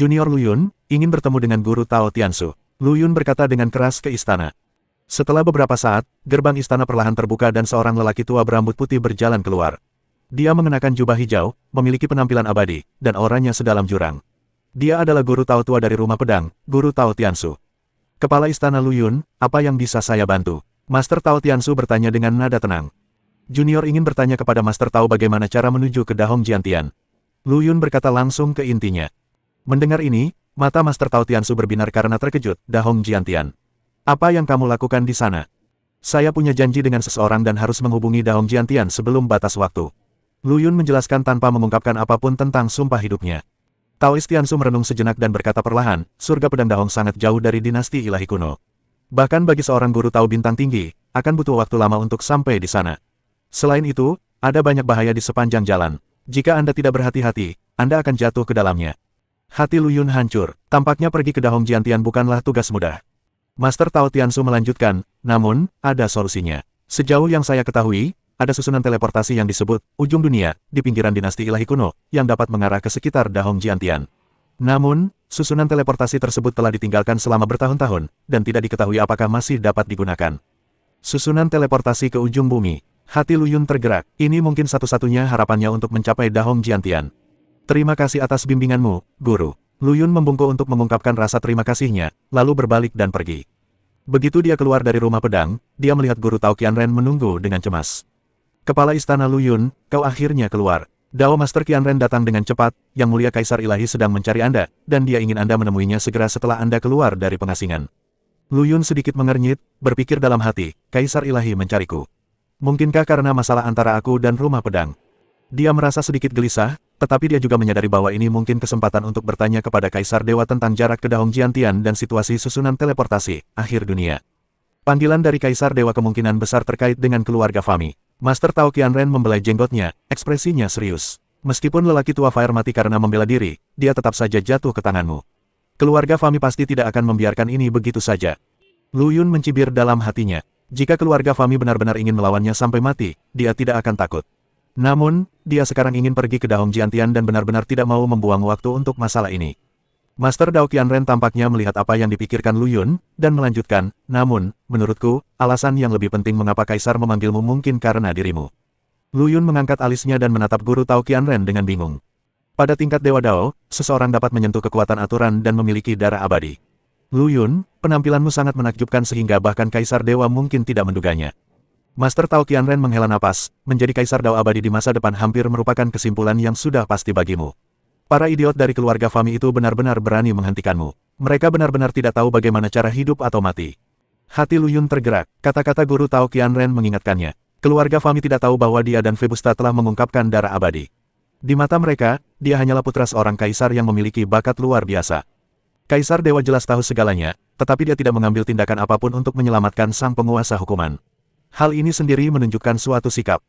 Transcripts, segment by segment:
Junior Lu Yun, ingin bertemu dengan guru Tao Tiansu. Lu Yun berkata dengan keras ke istana. Setelah beberapa saat, gerbang istana perlahan terbuka dan seorang lelaki tua berambut putih berjalan keluar. Dia mengenakan jubah hijau, memiliki penampilan abadi, dan auranya sedalam jurang. Dia adalah guru Tao tua dari rumah pedang, guru Tao Tiansu. Kepala istana Lu Yun, apa yang bisa saya bantu? Master Tao Tiansu bertanya dengan nada tenang. Junior ingin bertanya kepada Master Tao bagaimana cara menuju ke Dahong Jiantian. Lu Yun berkata langsung ke intinya. Mendengar ini, mata Master Tao Tiansu berbinar karena terkejut. Dahong Jiantian. Apa yang kamu lakukan di sana? Saya punya janji dengan seseorang dan harus menghubungi Dahong Jiantian sebelum batas waktu. Lu Yun menjelaskan tanpa mengungkapkan apapun tentang sumpah hidupnya. Taois Tiansu merenung sejenak dan berkata perlahan, surga pedang Dahong sangat jauh dari dinasti ilahi kuno. Bahkan bagi seorang guru Tao bintang tinggi, akan butuh waktu lama untuk sampai di sana. Selain itu, ada banyak bahaya di sepanjang jalan. Jika Anda tidak berhati-hati, Anda akan jatuh ke dalamnya. Hati Lu Yun hancur. Tampaknya pergi ke Dahong Jiantian bukanlah tugas mudah. Master Tao Tiansu melanjutkan, namun, ada solusinya. Sejauh yang saya ketahui, ada susunan teleportasi yang disebut Ujung Dunia di pinggiran dinasti ilahi kuno yang dapat mengarah ke sekitar Dahong Jiantian. Namun, susunan teleportasi tersebut telah ditinggalkan selama bertahun-tahun dan tidak diketahui apakah masih dapat digunakan. Susunan teleportasi ke ujung bumi. Hati Lu Yun tergerak. Ini mungkin satu-satunya harapannya untuk mencapai Dahong Jiantian. Terima kasih atas bimbinganmu, guru. Lu Yun membungkuk untuk mengungkapkan rasa terima kasihnya, lalu berbalik dan pergi. Begitu dia keluar dari rumah pedang, dia melihat guru Tao Qianren menunggu dengan cemas. Kepala istana Lu Yun, kau akhirnya keluar. Dao Master Qianren datang dengan cepat, Yang Mulia Kaisar Ilahi sedang mencari Anda, dan dia ingin Anda menemuinya segera setelah Anda keluar dari pengasingan. Lu Yun sedikit mengernyit, berpikir dalam hati, Kaisar Ilahi mencariku. Mungkinkah karena masalah antara aku dan rumah pedang? Dia merasa sedikit gelisah, tetapi dia juga menyadari bahwa ini mungkin kesempatan untuk bertanya kepada Kaisar Dewa tentang jarak ke Dahong Jiantian dan situasi susunan teleportasi, akhir dunia. Panggilan dari Kaisar Dewa kemungkinan besar terkait dengan keluarga Fami. Master Tao Qianren membelai jenggotnya, ekspresinya serius. Meskipun lelaki tua Fire mati karena membela diri, dia tetap saja jatuh ke tanganmu. Keluarga Fami pasti tidak akan membiarkan ini begitu saja. Lu Yun mencibir dalam hatinya. Jika keluarga Fami benar-benar ingin melawannya sampai mati, dia tidak akan takut. Namun, dia sekarang ingin pergi ke Dahong Jiantian dan benar-benar tidak mau membuang waktu untuk masalah ini. Master Dao Qianren tampaknya melihat apa yang dipikirkan Lu Yun, dan melanjutkan, namun, menurutku, alasan yang lebih penting mengapa Kaisar memanggilmu mungkin karena dirimu. Lu Yun mengangkat alisnya dan menatap guru Tao Qianren dengan bingung. Pada tingkat Dewa Dao, seseorang dapat menyentuh kekuatan aturan dan memiliki darah abadi. Lu Yun, penampilanmu sangat menakjubkan sehingga bahkan Kaisar Dewa mungkin tidak menduganya. Master Tao Qianren menghela napas, menjadi Kaisar Dao abadi di masa depan hampir merupakan kesimpulan yang sudah pasti bagimu. Para idiot dari keluarga Fami itu benar-benar berani menghentikanmu. Mereka benar-benar tidak tahu bagaimana cara hidup atau mati. Hati Lu Yun tergerak, kata-kata guru Tao Qianren mengingatkannya. Keluarga Fami tidak tahu bahwa dia dan Febusta telah mengungkapkan darah abadi. Di mata mereka, dia hanyalah putra seorang kaisar yang memiliki bakat luar biasa. Kaisar Dewa jelas tahu segalanya, tetapi dia tidak mengambil tindakan apapun untuk menyelamatkan sang penguasa hukuman. Hal ini sendiri menunjukkan suatu sikap.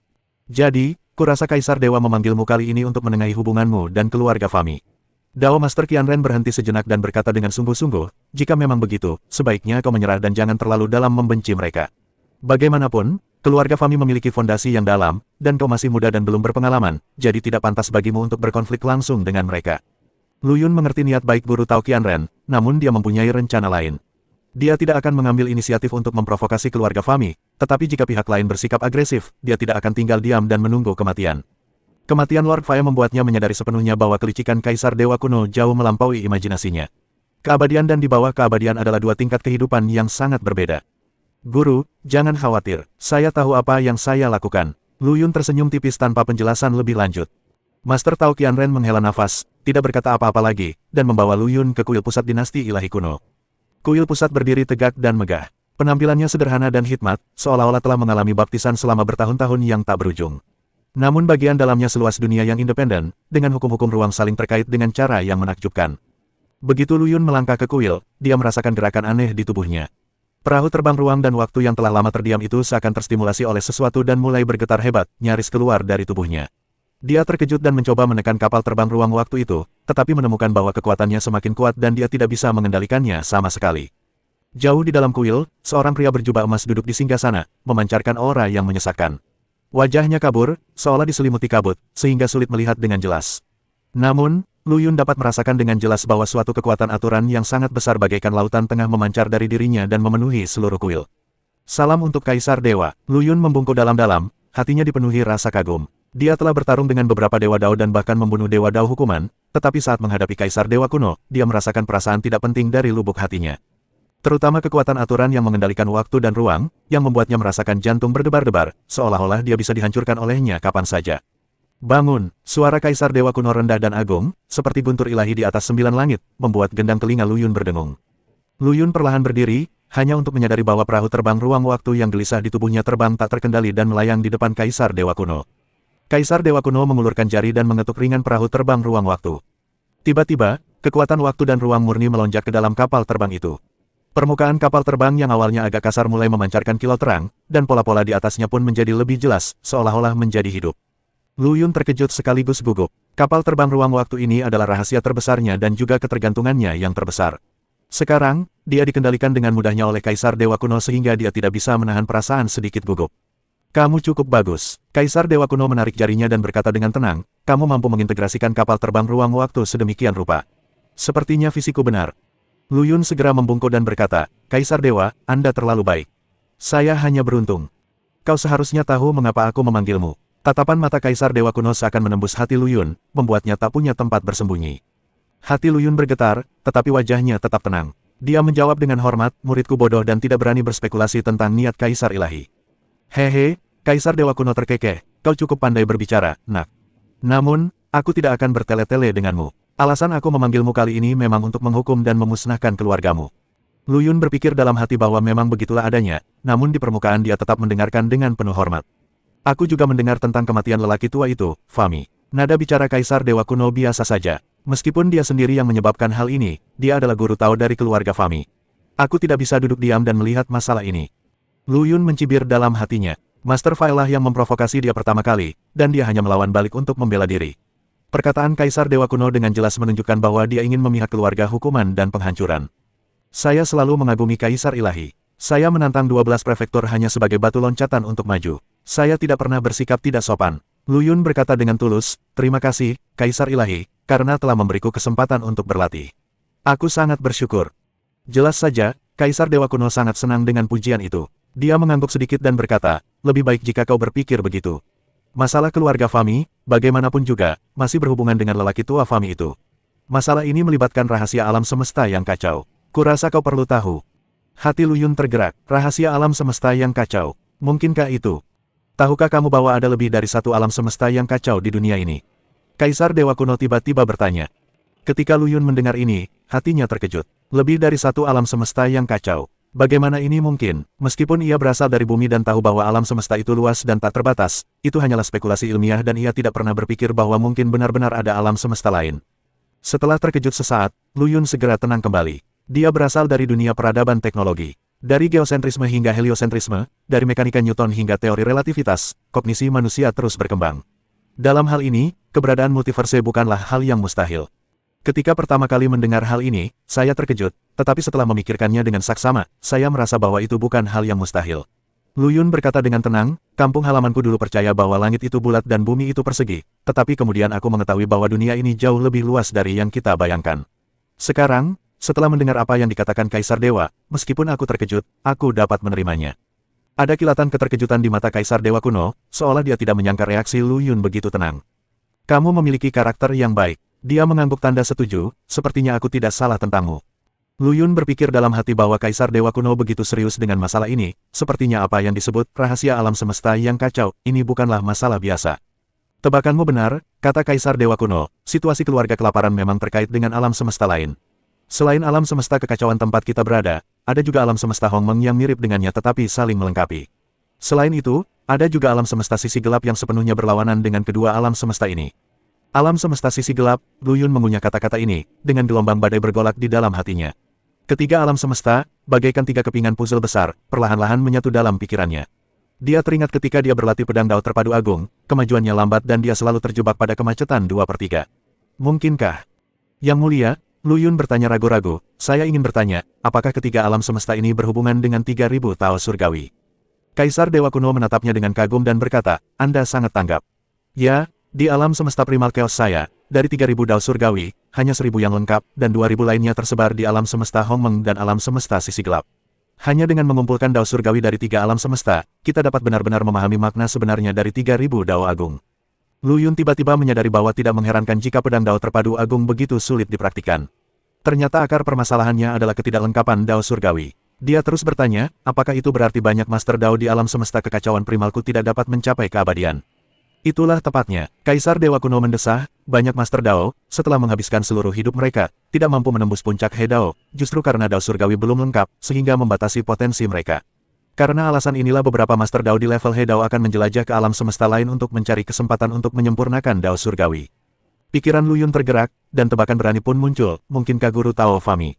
Jadi, kurasa Kaisar Dewa memanggilmu kali ini untuk menengahi hubunganmu dan keluarga Fami. Dao Master Qianren berhenti sejenak dan berkata dengan sungguh-sungguh, jika memang begitu, sebaiknya kau menyerah dan jangan terlalu dalam membenci mereka. Bagaimanapun, keluarga Fami memiliki fondasi yang dalam, dan kau masih muda dan belum berpengalaman, jadi tidak pantas bagimu untuk berkonflik langsung dengan mereka. Lu Yun mengerti niat baik guru Tao Qianren, namun dia mempunyai rencana lain. Dia tidak akan mengambil inisiatif untuk memprovokasi keluarga Fami, tetapi jika pihak lain bersikap agresif, dia tidak akan tinggal diam dan menunggu kematian. Kematian Lord Fire membuatnya menyadari sepenuhnya bahwa kelicikan Kaisar Dewa kuno jauh melampaui imajinasinya. Keabadian dan di bawah keabadian adalah dua tingkat kehidupan yang sangat berbeda. Guru, jangan khawatir, saya tahu apa yang saya lakukan. Lu Yun tersenyum tipis tanpa penjelasan lebih lanjut. Master Tao Qianren menghela nafas, tidak berkata apa-apa lagi, dan membawa Lu Yun ke kuil pusat dinasti ilahi kuno. Kuil pusat berdiri tegak dan megah. Penampilannya sederhana dan hikmat, seolah-olah telah mengalami baptisan selama bertahun-tahun yang tak berujung. Namun bagian dalamnya seluas dunia yang independen, dengan hukum-hukum ruang saling terkait dengan cara yang menakjubkan. Begitu Lu Yun melangkah ke kuil, dia merasakan gerakan aneh di tubuhnya. Perahu terbang ruang dan waktu yang telah lama terdiam itu seakan terstimulasi oleh sesuatu dan mulai bergetar hebat, nyaris keluar dari tubuhnya. Dia terkejut dan mencoba menekan kapal terbang ruang waktu itu, tetapi menemukan bahwa kekuatannya semakin kuat dan dia tidak bisa mengendalikannya sama sekali. Jauh di dalam kuil, seorang pria berjubah emas duduk di singgasana, memancarkan aura yang menyesakkan. Wajahnya kabur, seolah diselimuti kabut, sehingga sulit melihat dengan jelas. Namun, Lu Yun dapat merasakan dengan jelas bahwa suatu kekuatan aturan yang sangat besar bagaikan lautan tengah memancar dari dirinya dan memenuhi seluruh kuil. Salam untuk Kaisar Dewa. Lu Yun membungkuk dalam-dalam, hatinya dipenuhi rasa kagum. Dia telah bertarung dengan beberapa Dewa Dao dan bahkan membunuh Dewa Dao hukuman, tetapi saat menghadapi Kaisar Dewa kuno, dia merasakan perasaan tidak penting dari lubuk hatinya. Terutama kekuatan aturan yang mengendalikan waktu dan ruang, yang membuatnya merasakan jantung berdebar-debar, seolah-olah dia bisa dihancurkan olehnya kapan saja. Bangun! Suara Kaisar Dewa kuno rendah dan agung, seperti guntur ilahi di atas 9 langit, membuat gendang telinga Lu Yun berdengung. Lu Yun perlahan berdiri, hanya untuk menyadari bahwa perahu terbang ruang waktu yang gelisah di tubuhnya terbang tak terkendali dan melayang di depan Kaisar Dewa kuno. Kaisar Dewa kuno mengulurkan jari dan mengetuk ringan perahu terbang ruang waktu. Tiba-tiba, kekuatan waktu dan ruang murni melonjak ke dalam kapal terbang itu. Permukaan kapal terbang yang awalnya agak kasar mulai memancarkan kilau terang, dan pola-pola di atasnya pun menjadi lebih jelas, seolah-olah menjadi hidup. Lu Yun terkejut sekaligus gugup. Kapal terbang ruang waktu ini adalah rahasia terbesarnya dan juga ketergantungannya yang terbesar. Sekarang, dia dikendalikan dengan mudahnya oleh Kaisar Dewa kuno sehingga dia tidak bisa menahan perasaan sedikit gugup. Kamu cukup bagus. Kaisar Dewa kuno menarik jarinya dan berkata dengan tenang, kamu mampu mengintegrasikan kapal terbang ruang waktu sedemikian rupa. Sepertinya fisikku benar. Lu Yun segera membungkuk dan berkata, Kaisar Dewa, Anda terlalu baik. Saya hanya beruntung. Kau seharusnya tahu mengapa aku memanggilmu. Tatapan mata Kaisar Dewa kuno seakan menembus hati Lu Yun, membuatnya tak punya tempat bersembunyi. Hati Lu Yun bergetar, tetapi wajahnya tetap tenang. Dia menjawab dengan hormat, muridku bodoh dan tidak berani berspekulasi tentang niat Kaisar Ilahi. Hehe, Kaisar Dewa kuno terkekeh, kau cukup pandai berbicara, nak. Namun, aku tidak akan bertele-tele denganmu. Alasan aku memanggilmu kali ini memang untuk menghukum dan memusnahkan keluargamu. Lu Yun berpikir dalam hati bahwa memang begitulah adanya, namun di permukaan dia tetap mendengarkan dengan penuh hormat. Aku juga mendengar tentang kematian lelaki tua itu, Fami. Nada bicara Kaisar Dewa kuno biasa saja. Meskipun dia sendiri yang menyebabkan hal ini, dia adalah guru Tao dari keluarga Fami. Aku tidak bisa duduk diam dan melihat masalah ini. Lu Yun mencibir dalam hatinya. Master Fai lah yang memprovokasi dia pertama kali, dan dia hanya melawan balik untuk membela diri. Perkataan Kaisar Dewa kuno dengan jelas menunjukkan bahwa dia ingin memihak keluarga hukuman dan penghancuran. Saya selalu mengagumi Kaisar Ilahi. Saya menantang 12 prefektur hanya sebagai batu loncatan untuk maju. Saya tidak pernah bersikap tidak sopan. Lu Yun berkata dengan tulus, terima kasih, Kaisar Ilahi, karena telah memberiku kesempatan untuk berlatih. Aku sangat bersyukur. Jelas saja, Kaisar Dewa kuno sangat senang dengan pujian itu. Dia mengangguk sedikit dan berkata, lebih baik jika kau berpikir begitu. Masalah keluarga Fami, bagaimanapun juga, masih berhubungan dengan lelaki tua Fami itu. Masalah ini melibatkan rahasia alam semesta yang kacau. Kurasa kau perlu tahu. Hati Lu Yun tergerak, rahasia alam semesta yang kacau. Mungkinkah itu? Tahukah kamu bahwa ada lebih dari satu alam semesta yang kacau di dunia ini? Kaisar Dewa kuno tiba-tiba bertanya. Ketika Lu Yun mendengar ini, hatinya terkejut. Lebih dari satu alam semesta yang kacau. Bagaimana ini mungkin? Meskipun ia berasal dari bumi dan tahu bahwa alam semesta itu luas dan tak terbatas, itu hanyalah spekulasi ilmiah dan ia tidak pernah berpikir bahwa mungkin benar-benar ada alam semesta lain. Setelah terkejut sesaat, Lu Yun segera tenang kembali. Dia berasal dari dunia peradaban teknologi. Dari geosentrisme hingga heliosentrisme, dari mekanika Newton hingga teori relativitas, kognisi manusia terus berkembang. Dalam hal ini, keberadaan multiverse bukanlah hal yang mustahil. Ketika pertama kali mendengar hal ini, saya terkejut, tetapi setelah memikirkannya dengan saksama, saya merasa bahwa itu bukan hal yang mustahil. Lu Yun berkata dengan tenang, kampung halamanku dulu percaya bahwa langit itu bulat dan bumi itu persegi, tetapi kemudian aku mengetahui bahwa dunia ini jauh lebih luas dari yang kita bayangkan. Sekarang, setelah mendengar apa yang dikatakan Kaisar Dewa, meskipun aku terkejut, aku dapat menerimanya. Ada kilatan keterkejutan di mata Kaisar Dewa kuno, seolah dia tidak menyangka reaksi Lu Yun begitu tenang. Kamu memiliki karakter yang baik. Dia mengangguk tanda setuju, sepertinya aku tidak salah tentangmu. Lu Yun berpikir dalam hati bahwa Kaisar Dewa kuno begitu serius dengan masalah ini, sepertinya apa yang disebut rahasia alam semesta yang kacau, ini bukanlah masalah biasa. Tebakanmu benar, kata Kaisar Dewa kuno, situasi keluarga kelaparan memang terkait dengan alam semesta lain. Selain alam semesta kekacauan tempat kita berada, ada juga alam semesta Hongmeng yang mirip dengannya tetapi saling melengkapi. Selain itu, ada juga alam semesta sisi gelap yang sepenuhnya berlawanan dengan kedua alam semesta ini. Alam semesta sisi gelap, Lu Yun mengunyah kata-kata ini, dengan gelombang badai bergolak di dalam hatinya. Ketiga alam semesta, bagaikan tiga kepingan puzzle besar, perlahan-lahan menyatu dalam pikirannya. Dia teringat ketika dia berlatih pedang Dao terpadu agung, kemajuannya lambat dan dia selalu terjebak pada kemacetan 2/3. Mungkinkah? Yang mulia, Lu Yun bertanya ragu-ragu, saya ingin bertanya, apakah ketiga alam semesta ini berhubungan dengan 3000 Tao surgawi? Kaisar Dewa kuno menatapnya dengan kagum dan berkata, Anda sangat tanggap. Ya, di alam semesta primal chaos saya, dari 3.000 dao surgawi, hanya 1.000 yang lengkap, dan 2.000 lainnya tersebar di alam semesta Hongmeng dan alam semesta sisi gelap. Hanya dengan mengumpulkan dao surgawi dari 3 alam semesta, kita dapat benar-benar memahami makna sebenarnya dari 3.000 dao agung. Lu Yun tiba-tiba menyadari bahwa tidak mengherankan jika pedang dao terpadu agung begitu sulit dipraktikkan. Ternyata akar permasalahannya adalah ketidaklengkapan dao surgawi. Dia terus bertanya, apakah itu berarti banyak master dao di alam semesta kekacauan primalku tidak dapat mencapai keabadian? Itulah tepatnya, Kaisar Dewa Kuno mendesah, banyak Master Dao, setelah menghabiskan seluruh hidup mereka, tidak mampu menembus puncak He Dao, justru karena Dao Surgawi belum lengkap, sehingga membatasi potensi mereka. Karena alasan inilah beberapa Master Dao di level He Dao akan menjelajah ke alam semesta lain untuk mencari kesempatan untuk menyempurnakan Dao Surgawi. Pikiran Lu Yun tergerak, dan tebakan berani pun muncul, mungkinkah Guru Tao Fami?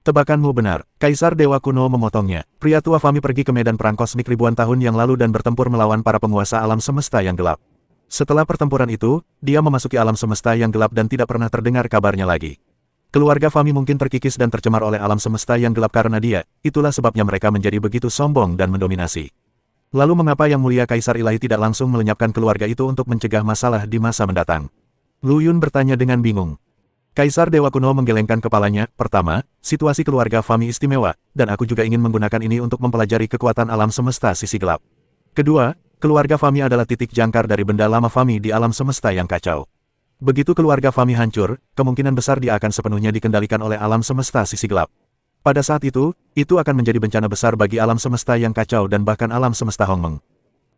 Tebakanmu benar, Kaisar Dewa Kuno memotongnya. Pria tua Fami pergi ke medan perang kosmik ribuan tahun yang lalu dan bertempur melawan para penguasa alam semesta yang gelap. Setelah pertempuran itu, dia memasuki alam semesta yang gelap dan tidak pernah terdengar kabarnya lagi. Keluarga Fami mungkin terkikis dan tercemar oleh alam semesta yang gelap karena dia, itulah sebabnya mereka menjadi begitu sombong dan mendominasi. Lalu mengapa Yang Mulia Kaisar Ilahi tidak langsung melenyapkan keluarga itu untuk mencegah masalah di masa mendatang? Lu Yun bertanya dengan bingung. Kaisar Dewa Kuno menggelengkan kepalanya. Pertama, situasi keluarga Fami istimewa, dan aku juga ingin menggunakan ini untuk mempelajari kekuatan alam semesta sisi gelap. Kedua, keluarga Fami adalah titik jangkar dari benda lama Fami di alam semesta yang kacau. Begitu keluarga Fami hancur, kemungkinan besar dia akan sepenuhnya dikendalikan oleh alam semesta sisi gelap. Pada saat itu akan menjadi bencana besar bagi alam semesta yang kacau dan bahkan alam semesta Hongmeng.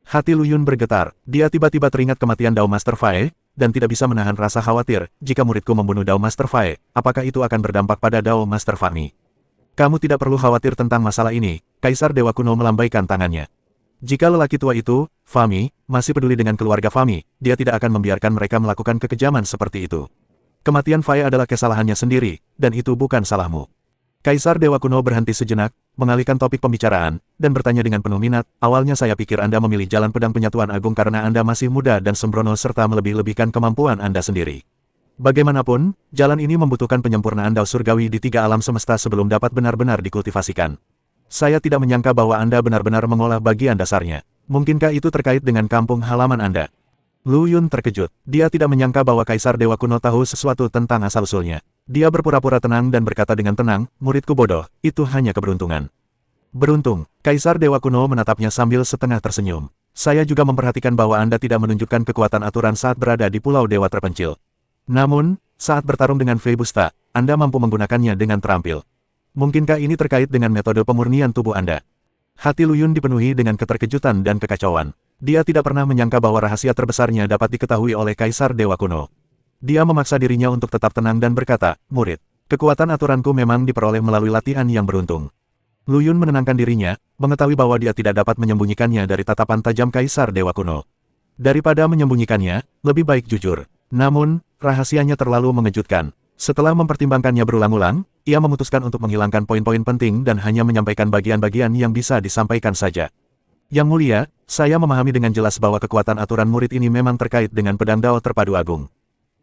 Hati Lu Yun bergetar, dia tiba-tiba teringat kematian Dao Master Fae, dan tidak bisa menahan rasa khawatir, jika muridku membunuh Dao Master Fae, apakah itu akan berdampak pada Dao Master Fami? Kamu tidak perlu khawatir tentang masalah ini, Kaisar Dewa Kuno melambaikan tangannya. Jika lelaki tua itu, Fami, masih peduli dengan keluarga Fami, dia tidak akan membiarkan mereka melakukan kekejaman seperti itu. Kematian Faye adalah kesalahannya sendiri, dan itu bukan salahmu. Kaisar Dewa Kuno berhenti sejenak, mengalihkan topik pembicaraan, dan bertanya dengan penuh minat, awalnya saya pikir Anda memilih jalan pedang penyatuan agung karena Anda masih muda dan sembrono serta melebih-lebihkan kemampuan Anda sendiri. Bagaimanapun, jalan ini membutuhkan penyempurnaan Dao Surgawi di 3 alam semesta sebelum dapat benar-benar dikultivasikan. Saya tidak menyangka bahwa Anda benar-benar mengolah bagian dasarnya. Mungkinkah itu terkait dengan kampung halaman Anda? Lu Yun terkejut. Dia tidak menyangka bahwa Kaisar Dewa Kuno tahu sesuatu tentang asal-usulnya. Dia berpura-pura tenang dan berkata dengan tenang, muridku bodoh, itu hanya keberuntungan. Beruntung, Kaisar Dewa Kuno menatapnya sambil setengah tersenyum. Saya juga memperhatikan bahwa Anda tidak menunjukkan kekuatan aturan saat berada di Pulau Dewa Terpencil. Namun, saat bertarung dengan Fei Busta, Anda mampu menggunakannya dengan terampil. Mungkinkah ini terkait dengan metode pemurnian tubuh Anda? Hati Lu Yun dipenuhi dengan keterkejutan dan kekacauan. Dia tidak pernah menyangka bahwa rahasia terbesarnya dapat diketahui oleh Kaisar Dewa Kuno. Dia memaksa dirinya untuk tetap tenang dan berkata, murid, kekuatan aturanku memang diperoleh melalui latihan yang beruntung. Lu Yun menenangkan dirinya, mengetahui bahwa dia tidak dapat menyembunyikannya dari tatapan tajam Kaisar Dewa Kuno. Daripada menyembunyikannya, lebih baik jujur. Namun, rahasianya terlalu mengejutkan. Setelah mempertimbangkannya berulang-ulang, ia memutuskan untuk menghilangkan poin-poin penting dan hanya menyampaikan bagian-bagian yang bisa disampaikan saja. Yang Mulia, saya memahami dengan jelas bahwa kekuatan aturan murid ini memang terkait dengan pedang Dao Terpadu Agung.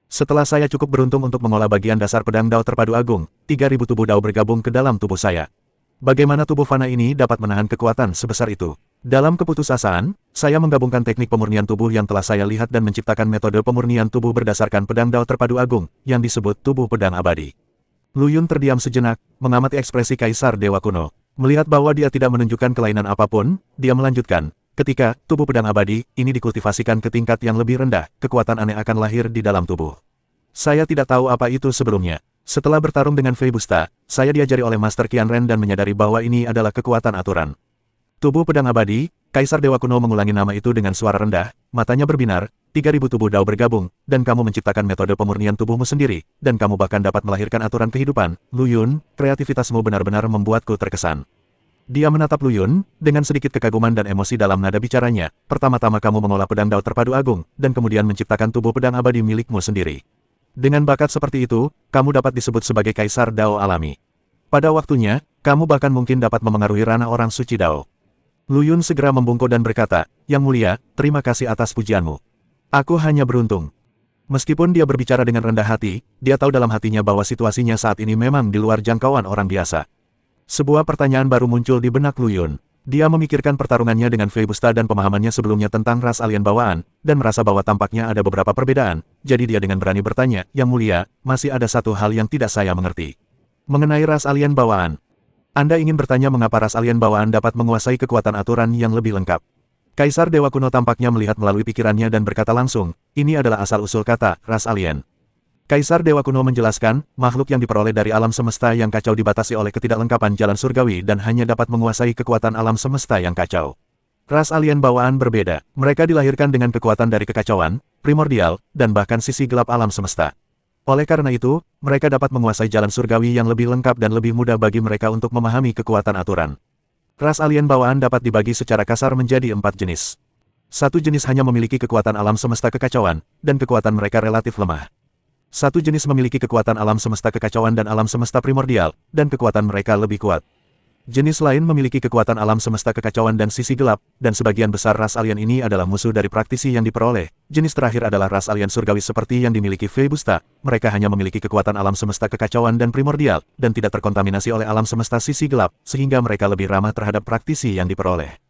Setelah saya cukup beruntung untuk mengolah bagian dasar pedang Dao Terpadu Agung, 3.000 tubuh Dao bergabung ke dalam tubuh saya. Bagaimana tubuh fana ini dapat menahan kekuatan sebesar itu? Dalam keputusasaan, saya menggabungkan teknik pemurnian tubuh yang telah saya lihat dan menciptakan metode pemurnian tubuh berdasarkan pedang Dao Terpadu Agung, yang disebut tubuh pedang abadi. Lu Yun terdiam sejenak, mengamati ekspresi Kaisar Dewa Kuno. Melihat bahwa dia tidak menunjukkan kelainan apapun, dia melanjutkan, ketika tubuh pedang abadi ini dikultivasikan ke tingkat yang lebih rendah, kekuatan aneh akan lahir di dalam tubuh. Saya tidak tahu apa itu sebelumnya. Setelah bertarung dengan Fei Busta, saya diajari oleh Master Qian Ren dan menyadari bahwa ini adalah kekuatan aturan. Tubuh pedang abadi, Kaisar Dewa Kuno mengulangi nama itu dengan suara rendah, matanya berbinar, 3.000 tubuh Dao bergabung, dan kamu menciptakan metode pemurnian tubuhmu sendiri, dan kamu bahkan dapat melahirkan aturan kehidupan. Lu Yun, kreativitasmu benar-benar membuatku terkesan. Dia menatap Lu Yun, dengan sedikit kekaguman dan emosi dalam nada bicaranya. Pertama-tama kamu mengolah pedang Dao Terpadu Agung, dan kemudian menciptakan tubuh pedang abadi milikmu sendiri. Dengan bakat seperti itu, kamu dapat disebut sebagai Kaisar Dao Alami. Pada waktunya, kamu bahkan mungkin dapat memengaruhi ranah orang suci Dao. Lu Yun segera membungkuk dan berkata, Yang Mulia, terima kasih atas pujianmu. Aku hanya beruntung. Meskipun dia berbicara dengan rendah hati, dia tahu dalam hatinya bahwa situasinya saat ini memang di luar jangkauan orang biasa. Sebuah pertanyaan baru muncul di benak Lu Yun. Dia memikirkan pertarungannya dengan Feibusta dan pemahamannya sebelumnya tentang ras alien bawaan, dan merasa bahwa tampaknya ada beberapa perbedaan, jadi dia dengan berani bertanya, Yang Mulia, masih ada satu hal yang tidak saya mengerti. Mengenai ras alien bawaan. Anda ingin bertanya mengapa ras alien bawaan dapat menguasai kekuatan aturan yang lebih lengkap. Kaisar Dewa Kuno tampaknya melihat melalui pikirannya dan berkata langsung, ini adalah asal-usul kata, ras alien. Kaisar Dewa Kuno menjelaskan, makhluk yang diperoleh dari alam semesta yang kacau dibatasi oleh ketidaklengkapan jalan surgawi dan hanya dapat menguasai kekuatan alam semesta yang kacau. Ras alien bawaan berbeda, mereka dilahirkan dengan kekuatan dari kekacauan, primordial, dan bahkan sisi gelap alam semesta. Oleh karena itu, mereka dapat menguasai jalan surgawi yang lebih lengkap dan lebih mudah bagi mereka untuk memahami kekuatan aturan. Ras alien bawaan dapat dibagi secara kasar menjadi 4 jenis. Satu jenis hanya memiliki kekuatan alam semesta kekacauan, dan kekuatan mereka relatif lemah. Satu jenis memiliki kekuatan alam semesta kekacauan dan alam semesta primordial, dan kekuatan mereka lebih kuat. Jenis lain memiliki kekuatan alam semesta kekacauan dan sisi gelap, dan sebagian besar ras alien ini adalah musuh dari praktisi yang diperoleh. Jenis terakhir adalah ras alien surgawi seperti yang dimiliki Feibusta, mereka hanya memiliki kekuatan alam semesta kekacauan dan primordial, dan tidak terkontaminasi oleh alam semesta sisi gelap, sehingga mereka lebih ramah terhadap praktisi yang diperoleh.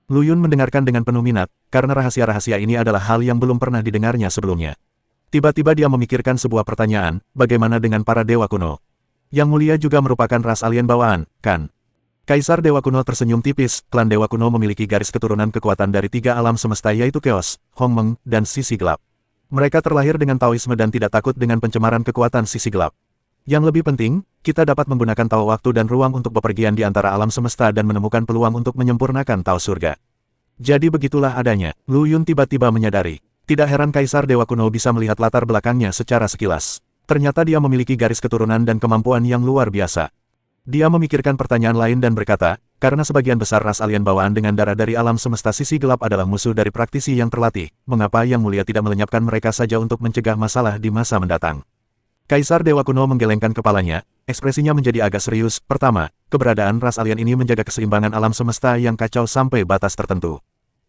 Lu Yun mendengarkan dengan penuh minat, karena rahasia-rahasia ini adalah hal yang belum pernah didengarnya sebelumnya. Tiba-tiba dia memikirkan sebuah pertanyaan, bagaimana dengan para dewa kuno? Yang Mulia juga merupakan ras alien bawaan, kan? Kaisar Dewa Kuno tersenyum tipis, klan Dewa Kuno memiliki garis keturunan kekuatan dari 3 alam semesta yaitu Chaos, Hongmeng, dan Sisi Gelap. Mereka terlahir dengan Taoisme dan tidak takut dengan pencemaran kekuatan sisi gelap. Yang lebih penting, kita dapat menggunakan Tao waktu dan ruang untuk bepergian di antara alam semesta dan menemukan peluang untuk menyempurnakan Tao surga. Jadi begitulah adanya, Lu Yun tiba-tiba menyadari. Tidak heran Kaisar Dewa Kuno bisa melihat latar belakangnya secara sekilas. Ternyata dia memiliki garis keturunan dan kemampuan yang luar biasa. Dia memikirkan pertanyaan lain dan berkata, karena sebagian besar ras alien bawaan dengan darah dari alam semesta sisi gelap adalah musuh dari praktisi yang terlatih, mengapa Yang Mulia tidak melenyapkan mereka saja untuk mencegah masalah di masa mendatang? Kaisar Dewa Kuno menggelengkan kepalanya, ekspresinya menjadi agak serius. Pertama, keberadaan ras alien ini menjaga keseimbangan alam semesta yang kacau sampai batas tertentu.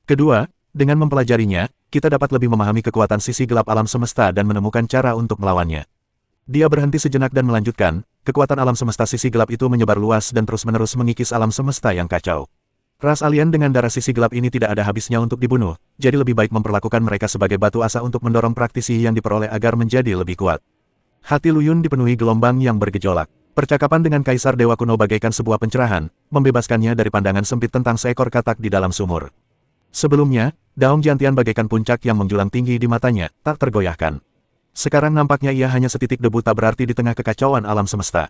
Kedua, dengan mempelajarinya, kita dapat lebih memahami kekuatan sisi gelap alam semesta dan menemukan cara untuk melawannya. Dia berhenti sejenak dan melanjutkan, kekuatan alam semesta sisi gelap itu menyebar luas dan terus-menerus mengikis alam semesta yang kacau. Ras alien dengan darah sisi gelap ini tidak ada habisnya untuk dibunuh, jadi lebih baik memperlakukan mereka sebagai batu asa untuk mendorong praktisi yang diperoleh agar menjadi lebih kuat. Hati Lu Yun dipenuhi gelombang yang bergejolak. Percakapan dengan Kaisar Dewa Kuno bagaikan sebuah pencerahan, membebaskannya dari pandangan sempit tentang seekor katak di dalam sumur. Sebelumnya, daun jantian bagaikan puncak yang menjulang tinggi di matanya, tak tergoyahkan. Sekarang nampaknya ia hanya setitik debu tak berarti di tengah kekacauan alam semesta.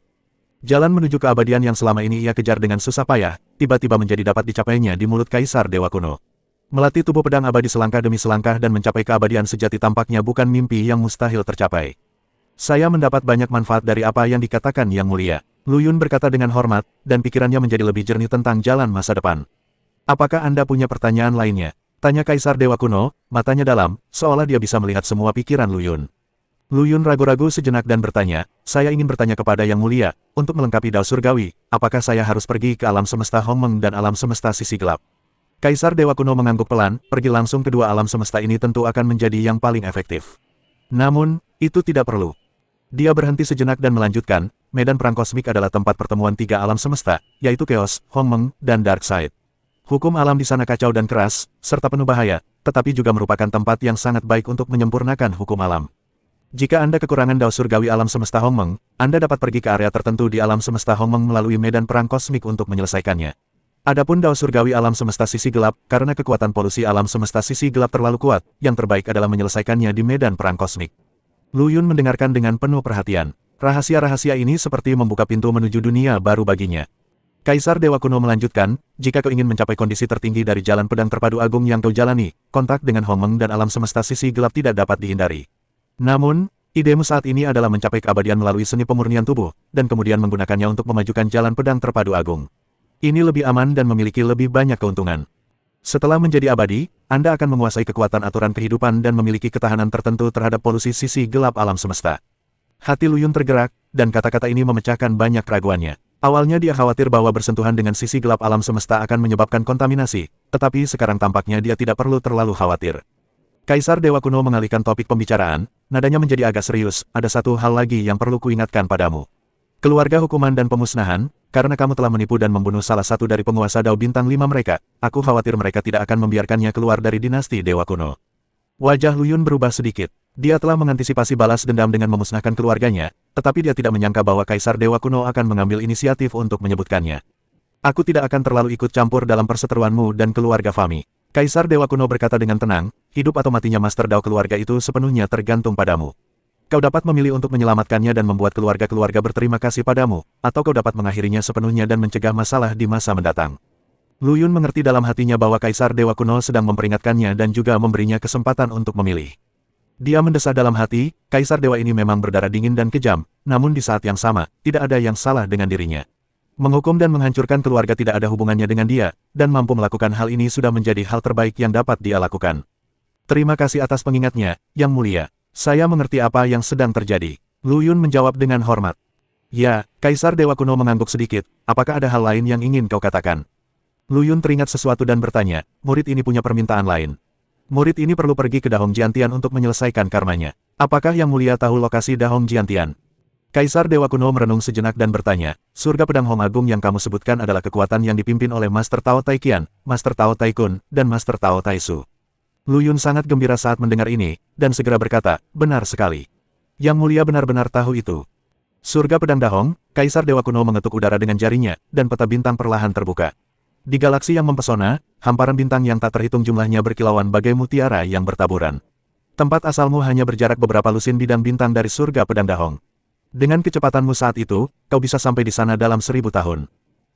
Jalan menuju keabadian yang selama ini ia kejar dengan susah payah, tiba-tiba menjadi dapat dicapainya di mulut Kaisar Dewa Kuno. Melatih tubuh pedang abadi selangkah demi selangkah dan mencapai keabadian sejati tampaknya bukan mimpi yang mustahil tercapai. Saya mendapat banyak manfaat dari apa yang dikatakan Yang Mulia. Lu Yun berkata dengan hormat, dan pikirannya menjadi lebih jernih tentang jalan masa depan. Apakah Anda punya pertanyaan lainnya? Tanya Kaisar Dewa Kuno, matanya dalam, seolah dia bisa melihat semua pikiran Lu Yun. Lu Yun ragu-ragu sejenak dan bertanya, saya ingin bertanya kepada Yang Mulia, untuk melengkapi Dao Surgawi, apakah saya harus pergi ke alam semesta Hongmeng dan alam semesta sisi gelap? Kaisar Dewa Kuno mengangguk pelan, pergi langsung ke dua alam semesta ini tentu akan menjadi yang paling efektif. Namun, itu tidak perlu. Dia berhenti sejenak dan melanjutkan, medan perang kosmik adalah tempat pertemuan 3 alam semesta, yaitu Chaos, Hongmeng, dan Darkseid. Hukum alam di sana kacau dan keras, serta penuh bahaya, tetapi juga merupakan tempat yang sangat baik untuk menyempurnakan hukum alam. Jika Anda kekurangan Dao Surgawi alam semesta Hongmeng, Anda dapat pergi ke area tertentu di alam semesta Hongmeng melalui medan perang kosmik untuk menyelesaikannya. Adapun Dao Surgawi alam semesta sisi gelap, karena kekuatan polusi alam semesta sisi gelap terlalu kuat, yang terbaik adalah menyelesaikannya di medan perang kosmik. Lu Yun mendengarkan dengan penuh perhatian. Rahasia-rahasia ini seperti membuka pintu menuju dunia baru baginya. Kaisar Dewa Kuno melanjutkan, jika kau ingin mencapai kondisi tertinggi dari jalan pedang terpadu agung yang kau jalani, kontak dengan Hongmeng dan alam semesta sisi gelap tidak dapat dihindari. Namun, idemu saat ini adalah mencapai keabadian melalui seni pemurnian tubuh, dan kemudian menggunakannya untuk memajukan jalan pedang terpadu agung. Ini lebih aman dan memiliki lebih banyak keuntungan. Setelah menjadi abadi, Anda akan menguasai kekuatan aturan kehidupan dan memiliki ketahanan tertentu terhadap polusi sisi gelap alam semesta. Hati Lu Yun tergerak, dan kata-kata ini memecahkan banyak keraguannya. Awalnya dia khawatir bahwa bersentuhan dengan sisi gelap alam semesta akan menyebabkan kontaminasi, tetapi sekarang tampaknya dia tidak perlu terlalu khawatir. Kaisar Dewa Kuno mengalihkan topik pembicaraan, nadanya menjadi agak serius, ada satu hal lagi yang perlu kuingatkan padamu. Keluarga hukuman dan pemusnahan, karena kamu telah menipu dan membunuh salah satu dari penguasa Dao Bintang 5 mereka, aku khawatir mereka tidak akan membiarkannya keluar dari dinasti Dewa Kuno. Wajah Lu Yun berubah sedikit. Dia telah mengantisipasi balas dendam dengan memusnahkan keluarganya, tetapi dia tidak menyangka bahwa Kaisar Dewa Kuno akan mengambil inisiatif untuk menyebutkannya. Aku tidak akan terlalu ikut campur dalam perseteruanmu dan keluarga Fami. Kaisar Dewa Kuno berkata dengan tenang, hidup atau matinya Master Dao keluarga itu sepenuhnya tergantung padamu. Kau dapat memilih untuk menyelamatkannya dan membuat keluarga-keluarga berterima kasih padamu, atau kau dapat mengakhirinya sepenuhnya dan mencegah masalah di masa mendatang. Lu Yun mengerti dalam hatinya bahwa Kaisar Dewa Kuno sedang memperingatkannya dan juga memberinya kesempatan untuk memilih. Dia mendesah dalam hati, Kaisar Dewa ini memang berdarah dingin dan kejam, namun di saat yang sama, tidak ada yang salah dengan dirinya. Menghukum dan menghancurkan keluarga tidak ada hubungannya dengan dia, dan mampu melakukan hal ini sudah menjadi hal terbaik yang dapat dia lakukan. Terima kasih atas pengingatnya, Yang Mulia. Saya mengerti apa yang sedang terjadi. Lu Yun menjawab dengan hormat. Ya, Kaisar Dewa Kuno mengangguk sedikit, apakah ada hal lain yang ingin kau katakan? Lu Yun teringat sesuatu dan bertanya, murid ini punya permintaan lain. Murid ini perlu pergi ke Dahong Jiantian untuk menyelesaikan karmanya. Apakah Yang Mulia tahu lokasi Dahong Jiantian? Kaisar Dewa Kuno merenung sejenak dan bertanya, surga pedang Hong Agung yang kamu sebutkan adalah kekuatan yang dipimpin oleh Master Tao Taiqian, Master Tao Taikun, dan Master Tao Taisu. Lu Yun sangat gembira saat mendengar ini, dan segera berkata, benar sekali. Yang Mulia benar-benar tahu itu. Surga pedang Dahong, Kaisar Dewa Kuno mengetuk udara dengan jarinya, dan peta bintang perlahan terbuka. Di galaksi yang mempesona, hamparan bintang yang tak terhitung jumlahnya berkilauan bagai mutiara yang bertaburan. Tempat asalmu hanya berjarak beberapa lusin bidang bintang dari surga pedang Dahong. Dengan kecepatanmu saat itu, kau bisa sampai di sana dalam 1000 tahun.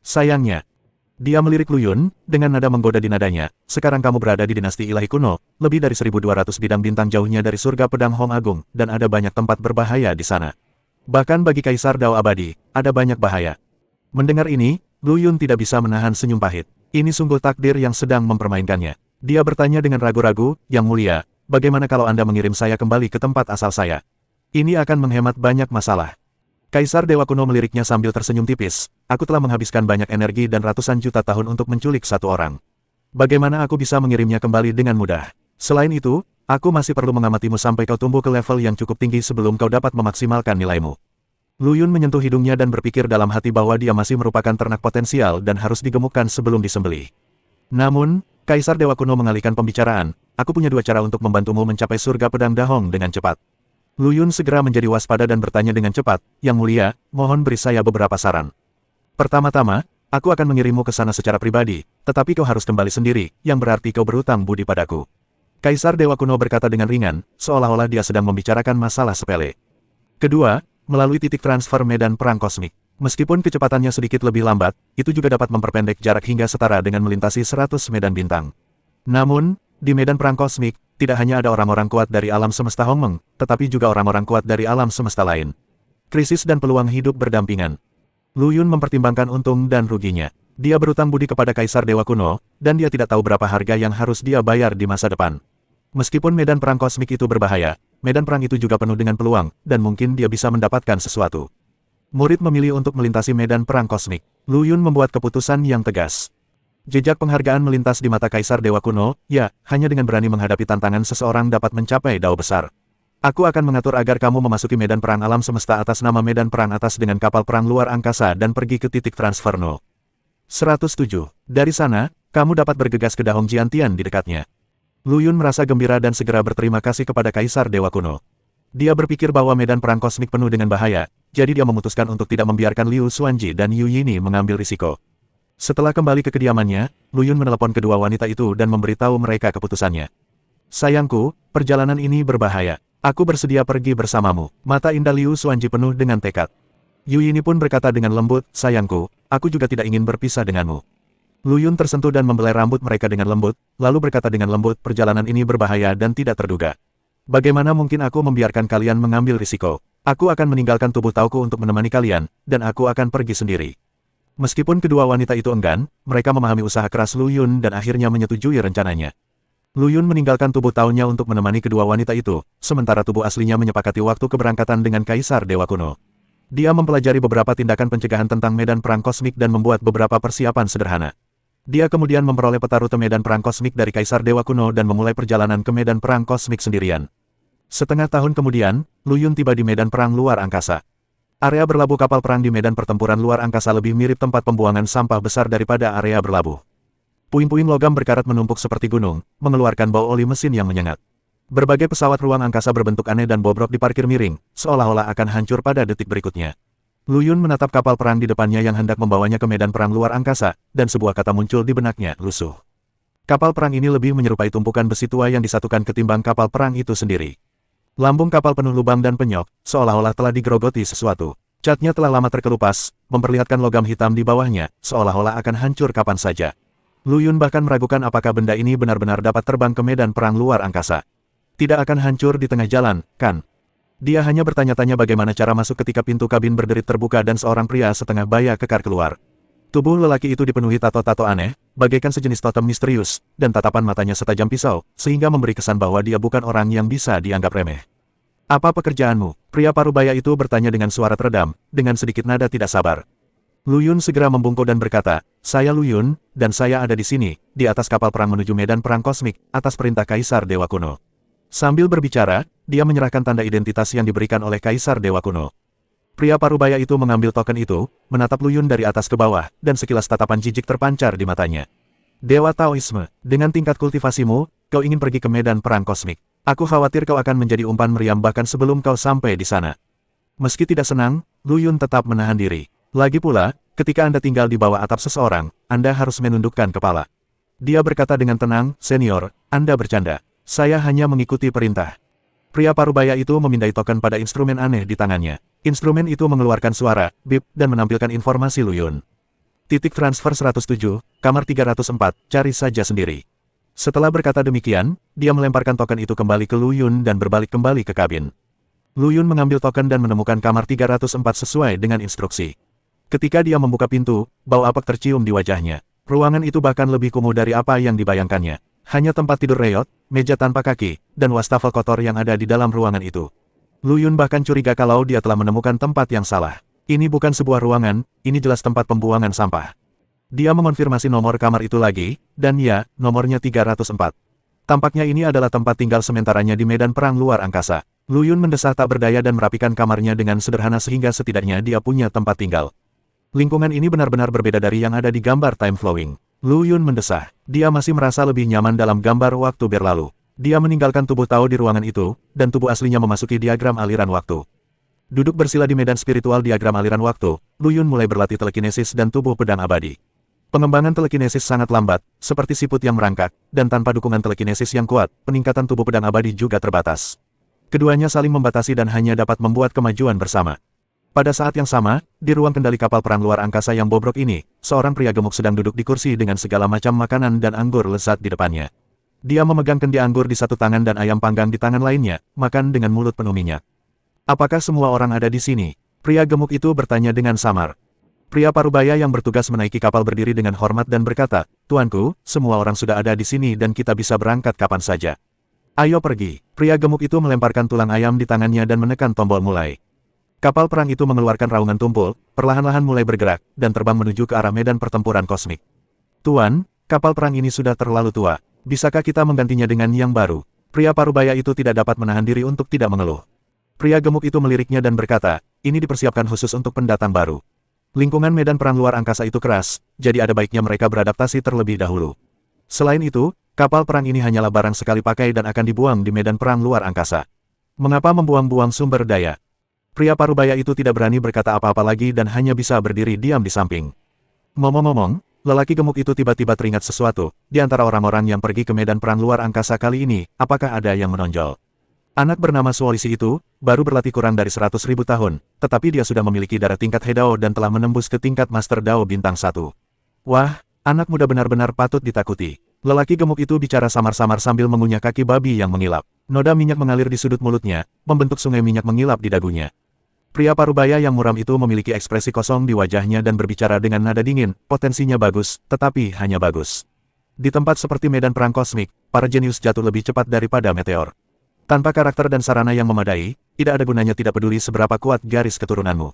Sayangnya, dia melirik Lu Yun, dengan nada menggoda di nadanya, sekarang kamu berada di dinasti ilahi kuno, lebih dari 1200 bidang bintang jauhnya dari surga pedang Hong Agung, dan ada banyak tempat berbahaya di sana. Bahkan bagi Kaisar Dao Abadi, ada banyak bahaya. Mendengar ini, Lu Yun tidak bisa menahan senyum pahit. Ini sungguh takdir yang sedang mempermainkannya. Dia bertanya dengan ragu-ragu, Yang Mulia, bagaimana kalau Anda mengirim saya kembali ke tempat asal saya? Ini akan menghemat banyak masalah. Kaisar Dewa Kuno meliriknya sambil tersenyum tipis, aku telah menghabiskan banyak energi dan ratusan juta tahun untuk menculik satu orang. Bagaimana aku bisa mengirimnya kembali dengan mudah? Selain itu, aku masih perlu mengamatimu sampai kau tumbuh ke level yang cukup tinggi sebelum kau dapat memaksimalkan nilaimu. Lu Yun menyentuh hidungnya dan berpikir dalam hati bahwa dia masih merupakan ternak potensial dan harus digemukkan sebelum disembelih. Namun, Kaisar Dewa Kuno mengalihkan pembicaraan, aku punya dua cara untuk membantumu mencapai surga pedang Dahong dengan cepat. Lu Yun segera menjadi waspada dan bertanya dengan cepat, Yang Mulia, mohon beri saya beberapa saran. Pertama-tama, aku akan mengirimmu ke sana secara pribadi, tetapi kau harus kembali sendiri, yang berarti kau berutang budi padaku. Kaisar Dewa Kuno berkata dengan ringan, seolah-olah dia sedang membicarakan masalah sepele. Kedua, melalui titik transfer medan perang kosmik. Meskipun kecepatannya sedikit lebih lambat, itu juga dapat memperpendek jarak hingga setara dengan melintasi 100 medan bintang. Namun, di medan perang kosmik, tidak hanya ada orang-orang kuat dari alam semesta Hongmeng, tetapi juga orang-orang kuat dari alam semesta lain. Krisis dan peluang hidup berdampingan. Lu Yun mempertimbangkan untung dan ruginya. Dia berutang budi kepada Kaisar Dewa Kuno, dan dia tidak tahu berapa harga yang harus dia bayar di masa depan. Meskipun medan perang kosmik itu berbahaya, medan perang itu juga penuh dengan peluang, dan mungkin dia bisa mendapatkan sesuatu. Murid memilih untuk melintasi medan perang kosmik. Lu Yun membuat keputusan yang tegas. Jejak penghargaan melintas di mata Kaisar Dewa Kuno, ya, hanya dengan berani menghadapi tantangan seseorang dapat mencapai dao besar. Aku akan mengatur agar kamu memasuki medan perang alam semesta atas nama medan perang atas dengan kapal perang luar angkasa dan pergi ke titik transfer 107. Dari sana, kamu dapat bergegas ke Dahong Jiantian di dekatnya. Lu Yun merasa gembira dan segera berterima kasih kepada Kaisar Dewa Kuno. Dia berpikir bahwa medan perang kosmik penuh dengan bahaya, jadi dia memutuskan untuk tidak membiarkan Liu Xuanji dan Yu Yini mengambil risiko. Setelah kembali ke kediamannya, Lu Yun menelepon kedua wanita itu dan memberitahu mereka keputusannya. Sayangku, perjalanan ini berbahaya. Aku bersedia pergi bersamamu. Mata indah Liu Xuanji penuh dengan tekad. Yu Yini pun berkata dengan lembut, sayangku, aku juga tidak ingin berpisah denganmu. Lu Yun tersentuh dan membelai rambut mereka dengan lembut, lalu berkata dengan lembut, perjalanan ini berbahaya dan tidak terduga. Bagaimana mungkin aku membiarkan kalian mengambil risiko? Aku akan meninggalkan tubuh tauku untuk menemani kalian, dan aku akan pergi sendiri. Meskipun kedua wanita itu enggan, mereka memahami usaha keras Lu Yun dan akhirnya menyetujui rencananya. Lu Yun meninggalkan tubuh taunya untuk menemani kedua wanita itu, sementara tubuh aslinya menyepakati waktu keberangkatan dengan Kaisar Dewa Kuno. Dia mempelajari beberapa tindakan pencegahan tentang medan perang kosmik dan membuat beberapa persiapan sederhana. Dia kemudian memperoleh peta rute medan perang kosmik dari Kaisar Dewa Kuno dan memulai perjalanan ke medan perang kosmik sendirian. Setengah tahun kemudian, Lu Yun tiba di medan perang luar angkasa. Area berlabuh kapal perang di medan pertempuran luar angkasa lebih mirip tempat pembuangan sampah besar daripada area berlabuh. Puing-puing logam berkarat menumpuk seperti gunung, mengeluarkan bau oli mesin yang menyengat. Berbagai pesawat ruang angkasa berbentuk aneh dan bobrok diparkir miring, seolah-olah akan hancur pada detik berikutnya. Lu Yun menatap kapal perang di depannya yang hendak membawanya ke medan perang luar angkasa, dan sebuah kata muncul di benaknya, lusuh. Kapal perang ini lebih menyerupai tumpukan besi tua yang disatukan ketimbang kapal perang itu sendiri. Lambung kapal penuh lubang dan penyok, seolah-olah telah digerogoti sesuatu. Catnya telah lama terkelupas, memperlihatkan logam hitam di bawahnya, seolah-olah akan hancur kapan saja. Lu Yun bahkan meragukan apakah benda ini benar-benar dapat terbang ke medan perang luar angkasa. Tidak akan hancur di tengah jalan, kan? Dia hanya bertanya-tanya bagaimana cara masuk ketika pintu kabin berderit terbuka dan seorang pria setengah baya kekar keluar. Tubuh lelaki itu dipenuhi tato-tato aneh, bagaikan sejenis totem misterius, dan tatapan matanya setajam pisau, sehingga memberi kesan bahwa dia bukan orang yang bisa dianggap remeh. Apa pekerjaanmu? Pria parubaya itu bertanya dengan suara teredam, dengan sedikit nada tidak sabar. Lu Yun segera membungkuk dan berkata, saya Lu Yun, dan saya ada di sini, di atas kapal perang menuju medan perang kosmik, atas perintah Kaisar Dewa Kuno. Sambil berbicara, dia menyerahkan tanda identitas yang diberikan oleh Kaisar Dewa Kuno. Pria parubaya itu mengambil token itu, menatap Lu Yun dari atas ke bawah, dan sekilas tatapan jijik terpancar di matanya. Dewa Taoisme, dengan tingkat kultivasimu, kau ingin pergi ke medan perang kosmik. Aku khawatir kau akan menjadi umpan meriam bahkan sebelum kau sampai di sana. Meski tidak senang, Lu Yun tetap menahan diri. Lagi pula, ketika Anda tinggal di bawah atap seseorang, Anda harus menundukkan kepala. Dia berkata dengan tenang, senior, Anda bercanda. Saya hanya mengikuti perintah. Pria parubaya itu memindai token pada instrumen aneh di tangannya. Instrumen itu mengeluarkan suara, bip, dan menampilkan informasi Lu Yun. Titik transfer 107, kamar 304, cari saja sendiri. Setelah berkata demikian, dia melemparkan token itu kembali ke Lu Yun dan berbalik kembali ke kabin. Lu Yun mengambil token dan menemukan kamar 304 sesuai dengan instruksi. Ketika dia membuka pintu, bau apek tercium di wajahnya. Ruangan itu bahkan lebih kumuh dari apa yang dibayangkannya. Hanya tempat tidur reot, meja tanpa kaki, dan wastafel kotor yang ada di dalam ruangan itu. Lu Yun bahkan curiga kalau dia telah menemukan tempat yang salah. Ini bukan sebuah ruangan, ini jelas tempat pembuangan sampah. Dia mengonfirmasi nomor kamar itu lagi, dan ya, nomornya 304. Tampaknya ini adalah tempat tinggal sementaranya di medan perang luar angkasa. Lu Yun mendesah tak berdaya dan merapikan kamarnya dengan sederhana sehingga setidaknya dia punya tempat tinggal. Lingkungan ini benar-benar berbeda dari yang ada di gambar time flowing. Lu Yun mendesah. Dia masih merasa lebih nyaman dalam gambar waktu berlalu. Dia meninggalkan tubuh Tao di ruangan itu, dan tubuh aslinya memasuki diagram aliran waktu. Duduk bersila di medan spiritual diagram aliran waktu, Lu Yun mulai berlatih telekinesis dan tubuh pedang abadi. Pengembangan telekinesis sangat lambat, seperti siput yang merangkak, dan tanpa dukungan telekinesis yang kuat, peningkatan tubuh pedang abadi juga terbatas. Keduanya saling membatasi dan hanya dapat membuat kemajuan bersama. Pada saat yang sama, di ruang kendali kapal perang luar angkasa yang bobrok ini, seorang pria gemuk sedang duduk di kursi dengan segala macam makanan dan anggur lezat di depannya. Dia memegang kendi anggur di satu tangan dan ayam panggang di tangan lainnya, makan dengan mulut penuh minyak. Apakah semua orang ada di sini? Pria gemuk itu bertanya dengan samar. Pria parubaya yang bertugas menaiki kapal berdiri dengan hormat dan berkata, Tuanku, semua orang sudah ada di sini dan kita bisa berangkat kapan saja. Ayo pergi. Pria gemuk itu melemparkan tulang ayam di tangannya dan menekan tombol mulai. Kapal perang itu mengeluarkan raungan tumpul, perlahan-lahan mulai bergerak, dan terbang menuju ke arah medan pertempuran kosmik. Tuan, kapal perang ini sudah terlalu tua. Bisakah kita menggantinya dengan yang baru? Pria parubaya itu tidak dapat menahan diri untuk tidak mengeluh. Pria gemuk itu meliriknya dan berkata, ini dipersiapkan khusus untuk pendatang baru. Lingkungan medan perang luar angkasa itu keras, jadi ada baiknya mereka beradaptasi terlebih dahulu. Selain itu, kapal perang ini hanyalah barang sekali pakai dan akan dibuang di medan perang luar angkasa. Mengapa membuang-buang sumber daya? Pria parubaya itu tidak berani berkata apa-apa lagi dan hanya bisa berdiri diam di samping. Ngomong-ngomong, lelaki gemuk itu tiba-tiba teringat sesuatu. Di antara orang-orang yang pergi ke medan perang luar angkasa kali ini, apakah ada yang menonjol? Anak bernama Suolisi itu, baru berlatih kurang dari 100.000 tahun, tetapi dia sudah memiliki darah tingkat Hedao dan telah menembus ke tingkat Master Dao bintang 1. Wah, anak muda benar-benar patut ditakuti. Lelaki gemuk itu bicara samar-samar sambil mengunyah kaki babi yang mengilap. Noda minyak mengalir di sudut mulutnya, membentuk sungai minyak mengilap di dagunya. Pria parubaya yang muram itu memiliki ekspresi kosong di wajahnya dan berbicara dengan nada dingin, potensinya bagus, tetapi hanya bagus. Di tempat seperti medan perang kosmik, para jenius jatuh lebih cepat daripada meteor. Tanpa karakter dan sarana yang memadai, tidak ada gunanya tidak peduli seberapa kuat garis keturunanmu.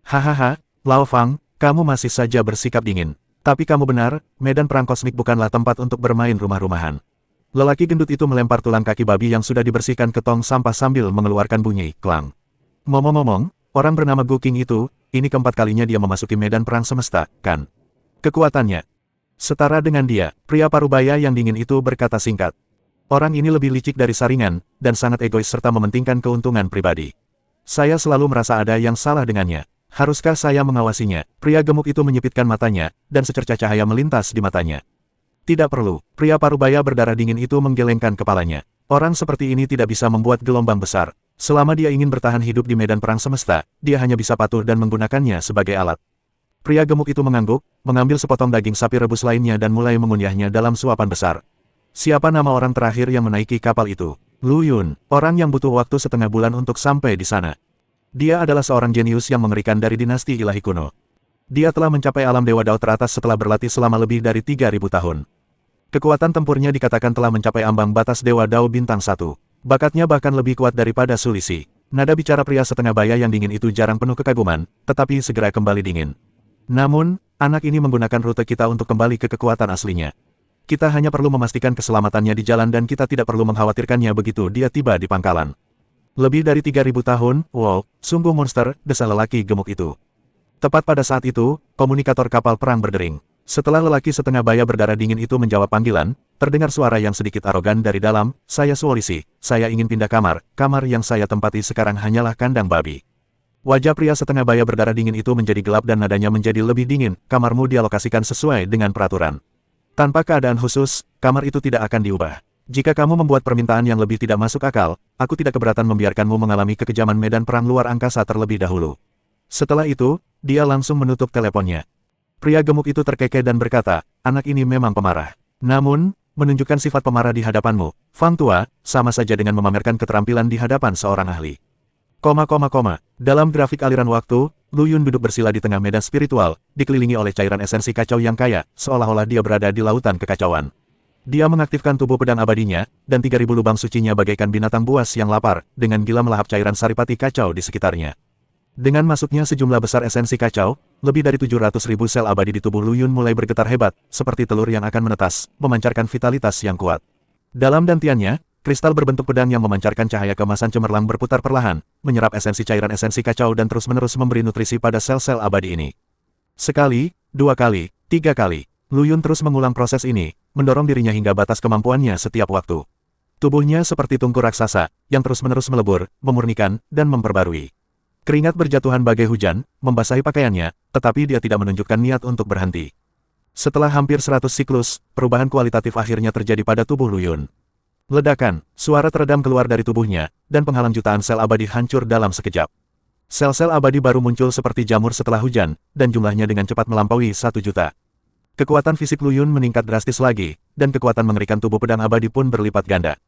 Hahaha, Lao Fang, kamu masih saja bersikap dingin. Tapi kamu benar, medan perang kosmik bukanlah tempat untuk bermain rumah-rumahan. Lelaki gendut itu melempar tulang kaki babi yang sudah dibersihkan ke tong sampah sambil mengeluarkan bunyi, klang. Ngomong-ngomong, Orang bernama Gu King itu, ini keempat kalinya dia memasuki medan perang semesta, kan? Kekuatannya setara dengan dia, pria parubaya yang dingin itu berkata singkat. Orang ini lebih licik dari saringan, dan sangat egois serta mementingkan keuntungan pribadi. Saya selalu merasa ada yang salah dengannya. Haruskah saya mengawasinya? Pria gemuk itu menyipitkan matanya, dan secercah cahaya melintas di matanya. Tidak perlu, pria parubaya berdarah dingin itu menggelengkan kepalanya. Orang seperti ini tidak bisa membuat gelombang besar. Selama dia ingin bertahan hidup di medan perang semesta, dia hanya bisa patuh dan menggunakannya sebagai alat. Pria gemuk itu mengangguk, mengambil sepotong daging sapi rebus lainnya dan mulai mengunyahnya dalam suapan besar. Siapa nama orang terakhir yang menaiki kapal itu? Lu Yun, orang yang butuh waktu setengah bulan untuk sampai di sana. Dia adalah seorang jenius yang mengerikan dari dinasti ilahi kuno. Dia telah mencapai alam Dewa Dao teratas setelah berlatih selama lebih dari 3.000 tahun. Kekuatan tempurnya dikatakan telah mencapai ambang batas Dewa Dao bintang 1. Bakatnya bahkan lebih kuat daripada Sulisi. Nada bicara pria setengah baya yang dingin itu jarang penuh kekaguman, tetapi segera kembali dingin. Namun, anak ini menggunakan rute kita untuk kembali ke kekuatan aslinya. Kita hanya perlu memastikan keselamatannya di jalan dan kita tidak perlu mengkhawatirkannya begitu dia tiba di pangkalan. Lebih dari 3.000 tahun, wow, sungguh monster, desa lelaki gemuk itu. Tepat pada saat itu, komunikator kapal perang berdering. Setelah lelaki setengah baya berdarah dingin itu menjawab panggilan, terdengar suara yang sedikit arogan dari dalam, saya Sulisi, saya ingin pindah kamar yang saya tempati sekarang hanyalah kandang babi. Wajah pria setengah baya berdarah dingin itu menjadi gelap dan nadanya menjadi lebih dingin, kamarmu dialokasikan sesuai dengan peraturan. Tanpa keadaan khusus, kamar itu tidak akan diubah. Jika kamu membuat permintaan yang lebih tidak masuk akal, aku tidak keberatan membiarkanmu mengalami kekejaman medan perang luar angkasa terlebih dahulu. Setelah itu, dia langsung menutup teleponnya. Pria gemuk itu terkekeh dan berkata, anak ini memang pemarah. Namun, menunjukkan sifat pemarah di hadapanmu, Fang Tua, sama saja dengan memamerkan keterampilan di hadapan seorang ahli. Dalam grafik aliran waktu, Lu Yun duduk bersila di tengah medan spiritual, dikelilingi oleh cairan esensi kacau yang kaya, seolah-olah dia berada di lautan kekacauan. Dia mengaktifkan tubuh pedang abadinya, dan 3.000 lubang sucinya bagaikan binatang buas yang lapar, dengan gila melahap cairan saripati kacau di sekitarnya. Dengan masuknya sejumlah besar esensi kacau, lebih dari 700.000 sel abadi di tubuh Lu Yun mulai bergetar hebat, seperti telur yang akan menetas, memancarkan vitalitas yang kuat. Dalam dantiannya, kristal berbentuk pedang yang memancarkan cahaya keemasan cemerlang berputar perlahan, menyerap esensi cairan esensi kacau dan terus-menerus memberi nutrisi pada sel-sel abadi ini. Sekali, 2 kali, 3 kali, Lu Yun terus mengulang proses ini, mendorong dirinya hingga batas kemampuannya setiap waktu. Tubuhnya seperti tungku raksasa, yang terus-menerus melebur, memurnikan, dan memperbarui. Keringat berjatuhan bagai hujan, membasahi pakaiannya, tetapi dia tidak menunjukkan niat untuk berhenti. Setelah hampir 100 siklus, perubahan kualitatif akhirnya terjadi pada tubuh Lu Yun. Ledakan, suara teredam keluar dari tubuhnya, dan penghalang jutaan sel abadi hancur dalam sekejap. Sel-sel abadi baru muncul seperti jamur setelah hujan, dan jumlahnya dengan cepat melampaui 1 juta. Kekuatan fisik Lu Yun meningkat drastis lagi, dan kekuatan mengerikan tubuh pedang abadi pun berlipat ganda.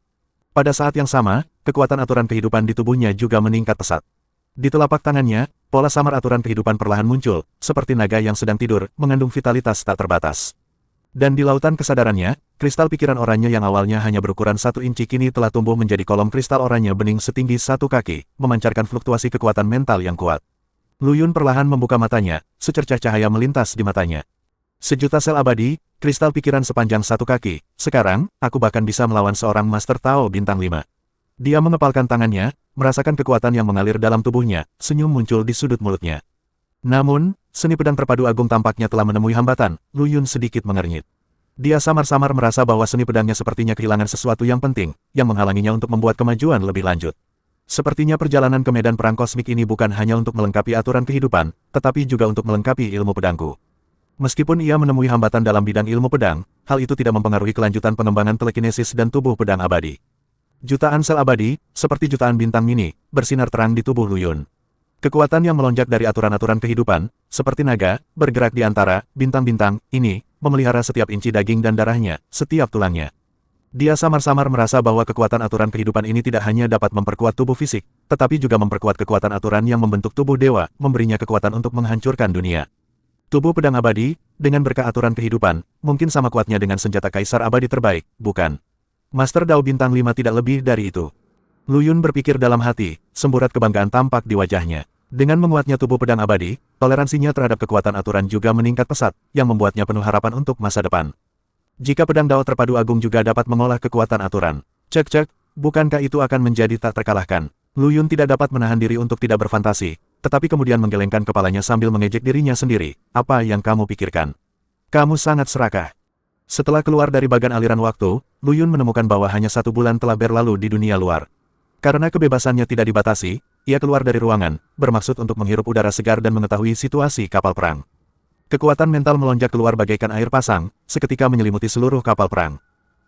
Pada saat yang sama, kekuatan aturan kehidupan di tubuhnya juga meningkat pesat. Di telapak tangannya, pola samar aturan kehidupan perlahan muncul, seperti naga yang sedang tidur, mengandung vitalitas tak terbatas. Dan di lautan kesadarannya, kristal pikiran oranye yang awalnya hanya berukuran 1 inci kini telah tumbuh menjadi kolom kristal oranye bening setinggi 1 kaki, memancarkan fluktuasi kekuatan mental yang kuat. Lu Yun perlahan membuka matanya, secercah cahaya melintas di matanya. Sejuta sel abadi, kristal pikiran sepanjang 1 kaki, sekarang, aku bahkan bisa melawan seorang Master Tao bintang 5. Dia mengepalkan tangannya, merasakan kekuatan yang mengalir dalam tubuhnya, senyum muncul di sudut mulutnya. Namun, seni pedang terpadu agung tampaknya telah menemui hambatan, Lu Yun sedikit mengernyit. Dia samar-samar merasa bahwa seni pedangnya sepertinya kehilangan sesuatu yang penting, yang menghalanginya untuk membuat kemajuan lebih lanjut. Sepertinya perjalanan ke medan perang kosmik ini bukan hanya untuk melengkapi aturan kehidupan, tetapi juga untuk melengkapi ilmu pedangku. Meskipun ia menemui hambatan dalam bidang ilmu pedang, hal itu tidak mempengaruhi kelanjutan pengembangan telekinesis dan tubuh pedang abadi. Jutaan sel abadi, seperti jutaan bintang mini, bersinar terang di tubuh Lu Yun. Kekuatan yang melonjak dari aturan-aturan kehidupan, seperti naga, bergerak di antara bintang-bintang ini, memelihara setiap inci daging dan darahnya, setiap tulangnya. Dia samar-samar merasa bahwa kekuatan aturan kehidupan ini tidak hanya dapat memperkuat tubuh fisik, tetapi juga memperkuat kekuatan aturan yang membentuk tubuh dewa, memberinya kekuatan untuk menghancurkan dunia. Tubuh pedang abadi, dengan berkah aturan kehidupan, mungkin sama kuatnya dengan senjata kaisar abadi terbaik, bukan? Master Dao bintang 5 tidak lebih dari itu. Lu Yun berpikir dalam hati, semburat kebanggaan tampak di wajahnya. Dengan menguatnya tubuh pedang abadi, toleransinya terhadap kekuatan aturan juga meningkat pesat, yang membuatnya penuh harapan untuk masa depan. Jika pedang Dao terpadu agung juga dapat mengolah kekuatan aturan. Cek-cek, bukankah itu akan menjadi tak terkalahkan? Lu Yun tidak dapat menahan diri untuk tidak berfantasi. tetapi kemudian menggelengkan kepalanya sambil mengejek dirinya sendiri. Apa yang kamu pikirkan? Kamu sangat serakah. Setelah keluar dari bagan aliran waktu, Lu Yun menemukan bahwa hanya 1 bulan telah berlalu di dunia luar. Karena kebebasannya tidak dibatasi, ia keluar dari ruangan, bermaksud untuk menghirup udara segar dan mengetahui situasi kapal perang. Kekuatan mental melonjak keluar bagaikan air pasang, seketika menyelimuti seluruh kapal perang.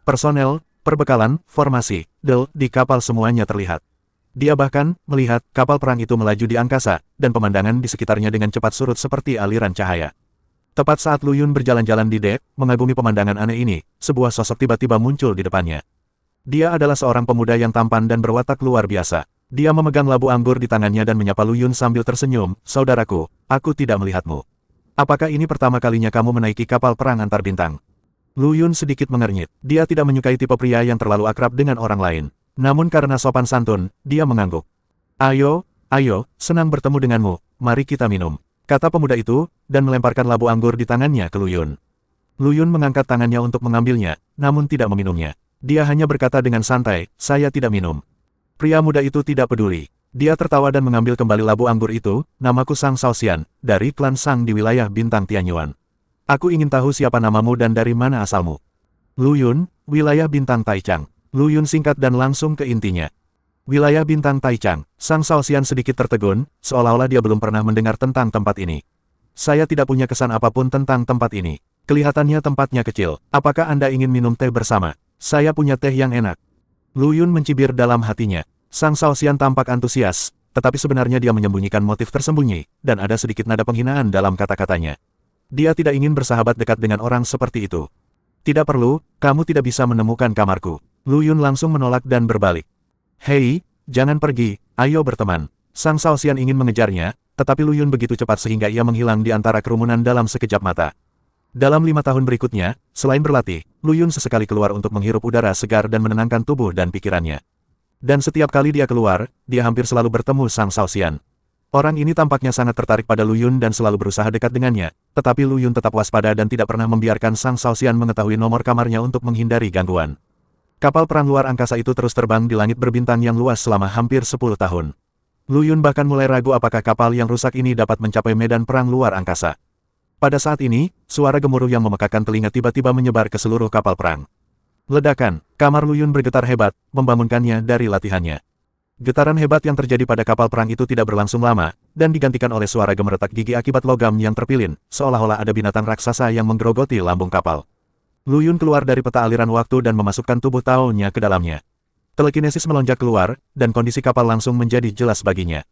Personel, perbekalan, formasi, di kapal semuanya terlihat. Dia bahkan melihat kapal perang itu melaju di angkasa, dan pemandangan di sekitarnya dengan cepat surut seperti aliran cahaya. Tepat saat Lu Yun berjalan-jalan di dek, mengagumi pemandangan aneh ini, sebuah sosok tiba-tiba muncul di depannya. Dia adalah seorang pemuda yang tampan dan berwatak luar biasa. Dia memegang labu anggur di tangannya dan menyapa Lu Yun sambil tersenyum. Saudaraku, aku tidak melihatmu. Apakah ini pertama kalinya kamu menaiki kapal perang antar bintang? Lu Yun sedikit mengernyit. Dia tidak menyukai tipe pria yang terlalu akrab dengan orang lain. Namun karena sopan santun, dia mengangguk. Ayo, senang bertemu denganmu, mari kita minum. Kata pemuda itu, dan melemparkan labu anggur di tangannya ke Lu Yun. Lu Yun mengangkat tangannya untuk mengambilnya, namun tidak meminumnya. Dia hanya berkata dengan santai, saya tidak minum. Pria muda itu tidak peduli. Dia tertawa dan mengambil kembali labu anggur itu. Namaku Sang Shaoxian, dari klan Sang di wilayah Bintang Tianyuan. Aku ingin tahu siapa namamu dan dari mana asalmu. Lu Yun, wilayah Bintang Taichang. Lu Yun singkat dan langsung ke intinya. Wilayah Bintang Taichang. Sang Shaoxian sedikit tertegun, seolah-olah dia belum pernah mendengar tentang tempat ini. Saya tidak punya kesan apapun tentang tempat ini. Kelihatannya tempatnya kecil. Apakah Anda ingin minum teh bersama? Saya punya teh yang enak. Lu Yun mencibir dalam hatinya. Sang Shaoxian tampak antusias, tetapi sebenarnya dia menyembunyikan motif tersembunyi, dan ada sedikit nada penghinaan dalam kata-katanya. Dia tidak ingin bersahabat dekat dengan orang seperti itu. Tidak perlu, kamu tidak bisa menemukan kamarku. Lu Yun langsung menolak dan berbalik. Hei, jangan pergi, ayo berteman. Sang Shaoxian ingin mengejarnya, tetapi Lu Yun begitu cepat sehingga ia menghilang di antara kerumunan dalam sekejap mata. Dalam 5 tahun berikutnya, selain berlatih, Lu Yun sesekali keluar untuk menghirup udara segar dan menenangkan tubuh dan pikirannya. Dan setiap kali dia keluar, dia hampir selalu bertemu Sang Shaoxian. Orang ini tampaknya sangat tertarik pada Lu Yun dan selalu berusaha dekat dengannya, tetapi Lu Yun tetap waspada dan tidak pernah membiarkan Sang Shaoxian mengetahui nomor kamarnya untuk menghindari gangguan. Kapal perang luar angkasa itu terus terbang di langit berbintang yang luas selama hampir 10 tahun. Lu Yun bahkan mulai ragu apakah kapal yang rusak ini dapat mencapai medan perang luar angkasa. Pada saat ini, suara gemuruh yang memekakan telinga tiba-tiba menyebar ke seluruh kapal perang. Ledakan, kamar Lu Yun bergetar hebat, membangunkannya dari latihannya. Getaran hebat yang terjadi pada kapal perang itu tidak berlangsung lama, dan digantikan oleh suara gemeretak gigi akibat logam yang terpilin, seolah-olah ada binatang raksasa yang menggerogoti lambung kapal. Lu Yun keluar dari peta aliran waktu dan memasukkan tubuh Tao-nya ke dalamnya. Telekinesis melonjak keluar, dan kondisi kapal langsung menjadi jelas baginya.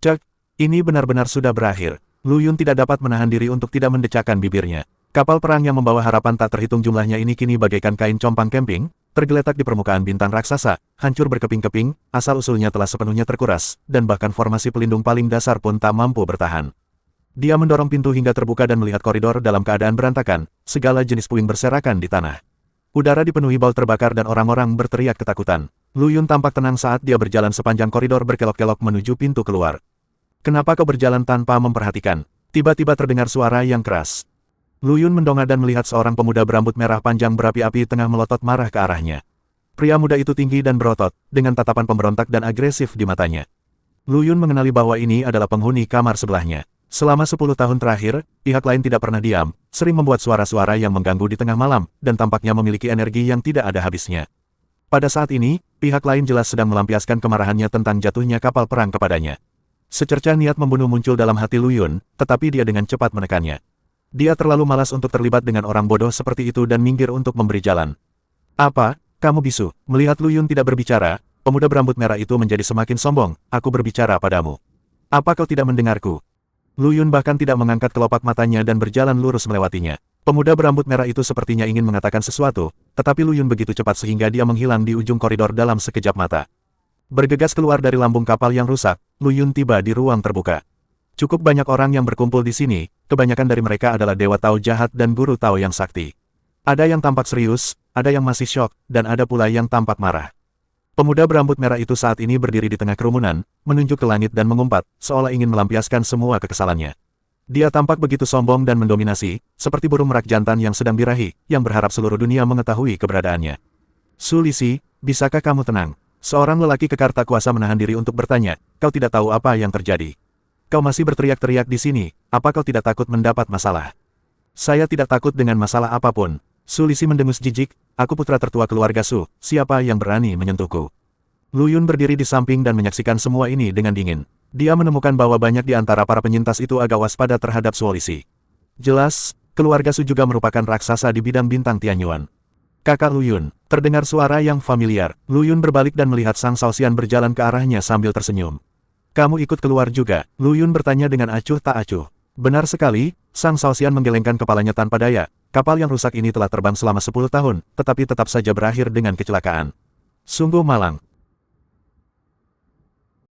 Cek, ini benar-benar sudah berakhir. Lu Yun tidak dapat menahan diri untuk tidak mendecakkan bibirnya. Kapal perang yang membawa harapan tak terhitung jumlahnya ini kini bagaikan kain compang camping, tergeletak di permukaan bintang raksasa, hancur berkeping-keping, asal-usulnya telah sepenuhnya terkuras, dan bahkan formasi pelindung paling dasar pun tak mampu bertahan. Dia mendorong pintu hingga terbuka dan melihat koridor dalam keadaan berantakan, segala jenis puing berserakan di tanah. Udara dipenuhi bau terbakar dan orang-orang berteriak ketakutan. Lu Yun tampak tenang saat dia berjalan sepanjang koridor berkelok-kelok menuju pintu keluar. Kenapa kau berjalan tanpa memperhatikan? Tiba-tiba terdengar suara yang keras. Lu Yun mendongak dan melihat seorang pemuda berambut merah panjang berapi-api tengah melotot marah ke arahnya. Pria muda itu tinggi dan berotot, dengan tatapan pemberontak dan agresif di matanya. Lu Yun mengenali bahwa ini adalah penghuni kamar sebelahnya. Selama 10 tahun terakhir, pihak lain tidak pernah diam, sering membuat suara-suara yang mengganggu di tengah malam, dan tampaknya memiliki energi yang tidak ada habisnya. Pada saat ini, pihak lain jelas sedang melampiaskan kemarahannya tentang jatuhnya kapal perang kepadanya. Secercah niat membunuh muncul dalam hati Lu Yun, tetapi dia dengan cepat menekannya. Dia terlalu malas untuk terlibat dengan orang bodoh seperti itu dan minggir untuk memberi jalan. Apa, kamu bisu? Melihat Lu Yun tidak berbicara, pemuda berambut merah itu menjadi semakin sombong. Aku berbicara padamu. Apa kau tidak mendengarku? Lu Yun bahkan tidak mengangkat kelopak matanya dan berjalan lurus melewatinya. Pemuda berambut merah itu sepertinya ingin mengatakan sesuatu, tetapi Lu Yun begitu cepat sehingga dia menghilang di ujung koridor dalam sekejap mata. Bergegas keluar dari lambung kapal yang rusak, Lu Yun tiba di ruang terbuka. Cukup banyak orang yang berkumpul di sini, kebanyakan dari mereka adalah Dewa Tao jahat dan Guru Tao yang sakti. Ada yang tampak serius, ada yang masih syok, dan ada pula yang tampak marah. Pemuda berambut merah itu saat ini berdiri di tengah kerumunan, menunjuk ke langit dan mengumpat, seolah ingin melampiaskan semua kekesalannya. Dia tampak begitu sombong dan mendominasi, seperti burung merak jantan yang sedang birahi, yang berharap seluruh dunia mengetahui keberadaannya. Su Lisi, bisakah kamu tenang? Seorang lelaki kekar tak kuasa menahan diri untuk bertanya, kau tidak tahu apa yang terjadi. kau masih berteriak-teriak di sini, apa kau tidak takut mendapat masalah? Saya tidak takut dengan masalah apapun. Su Lixi mendengus jijik, aku putra tertua keluarga Su, siapa yang berani menyentuhku? Lu Yun berdiri di samping dan menyaksikan semua ini dengan dingin. Dia menemukan bahwa banyak di antara para penyintas itu agak waspada terhadap Su Lixi. Jelas, keluarga Su juga merupakan raksasa di bidang bintang Tianyuan. Kakak Lu Yun, terdengar suara yang familiar. Lu Yun berbalik dan melihat Sang Shaoxian berjalan ke arahnya sambil tersenyum. Kamu ikut keluar juga? Lu Yun bertanya dengan acuh tak acuh. Benar sekali, Sang Shaoxian menggelengkan kepalanya tanpa daya. Kapal yang rusak ini telah terbang selama 10 tahun, tetapi tetap saja berakhir dengan kecelakaan. Sungguh malang.